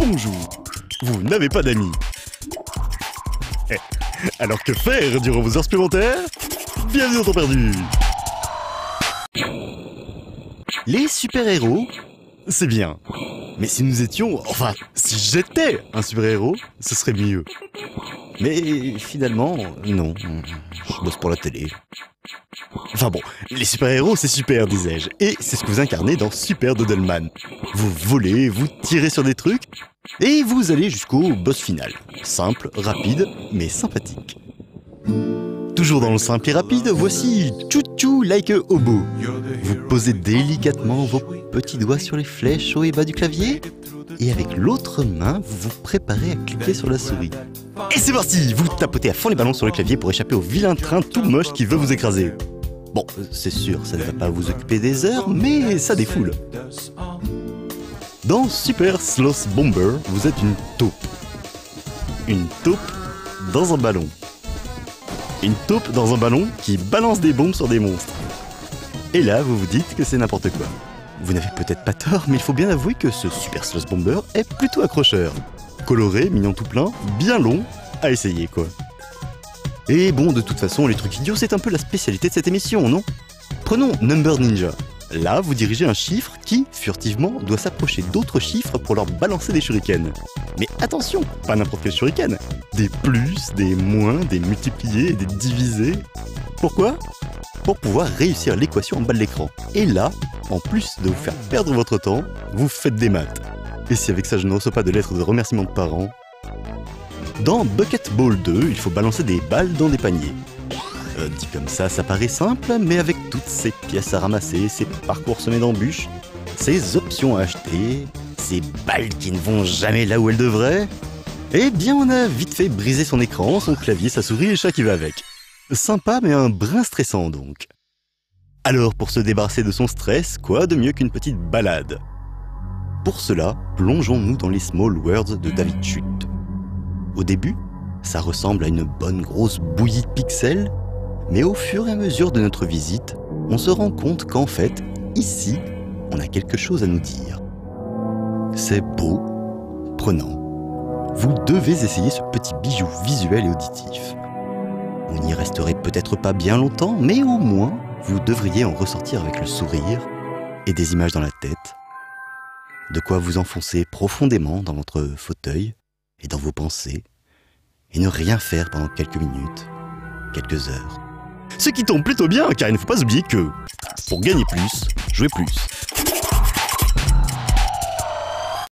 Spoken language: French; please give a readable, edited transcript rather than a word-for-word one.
Bonjour. Vous n'avez pas d'amis. Alors que faire durant vos heures supplémentaires? Bienvenue dans Temps perdu. Les super-héros, c'est bien. Mais si nous étions, enfin, si j'étais un super-héros, ce serait mieux. Mais finalement, non. Je bosse pour la télé. Enfin bon, les super-héros c'est super, disais-je. Et c'est ce que vous incarnez dans Super Doodleman. Vous volez, vous tirez sur des trucs, et vous allez jusqu'au boss final. Simple, rapide, mais sympathique. Toujours dans le simple et rapide, voici Choo-Choo Like a Hobo. Vous posez délicatement vos petits doigts sur les flèches haut et bas du clavier, et avec l'autre main, vous vous préparez à cliquer sur la souris. Et c'est parti! Vous tapotez à fond les ballons sur le clavier pour échapper au vilain train tout moche qui veut vous écraser. Bon, c'est sûr, ça ne va pas vous occuper des heures, mais ça défoule. Dans Super Sloth Bomber, vous êtes une taupe. Une taupe dans un ballon. Une taupe dans un ballon qui balance des bombes sur des monstres. Et là, vous vous dites que c'est n'importe quoi. Vous n'avez peut-être pas tort, mais il faut bien avouer que ce Super Sloth Bomber est plutôt accrocheur. Coloré, mignon tout plein, bien long, à essayer quoi. Et bon, de toute façon, les trucs idiots, c'est un peu la spécialité de cette émission, non? Prenons Number Ninja. Là, vous dirigez un chiffre qui, furtivement, doit s'approcher d'autres chiffres pour leur balancer des shurikens. Mais attention, pas n'importe quel shuriken. Des plus, des moins, des multipliés et des divisés. Pourquoi? Pour pouvoir réussir l'équation en bas de l'écran. Et là, en plus de vous faire perdre votre temps, vous faites des maths. Et si avec ça je ne reçois pas de lettres de remerciement de parents? Dans Bucket Ball 2, il faut balancer des balles dans des paniers. Dit comme ça paraît simple, mais avec toutes ces pièces à ramasser, ces parcours semés d'embûches, ces options à acheter, ces balles qui ne vont jamais là où elles devraient, eh bien on a vite fait briser son écran, son clavier, sa souris et le chat qui va avec. Sympa mais un brin stressant donc. Alors pour se débarrasser de son stress, quoi de mieux qu'une petite balade? Pour cela, plongeons-nous dans les Small Worlds de David Chute. Au début, ça ressemble à une bonne grosse bouillie de pixels, mais au fur et à mesure de notre visite, on se rend compte qu'en fait, ici, on a quelque chose à nous dire. C'est beau, prenant. Vous devez essayer ce petit bijou visuel et auditif. Vous n'y resterez peut-être pas bien longtemps, mais au moins, vous devriez en ressortir avec le sourire et des images dans la tête. De quoi vous enfoncer profondément dans votre fauteuil et dans vos pensées, et ne rien faire pendant quelques minutes, quelques heures. Ce qui tombe plutôt bien, car il ne faut pas oublier que, pour gagner plus, jouer plus.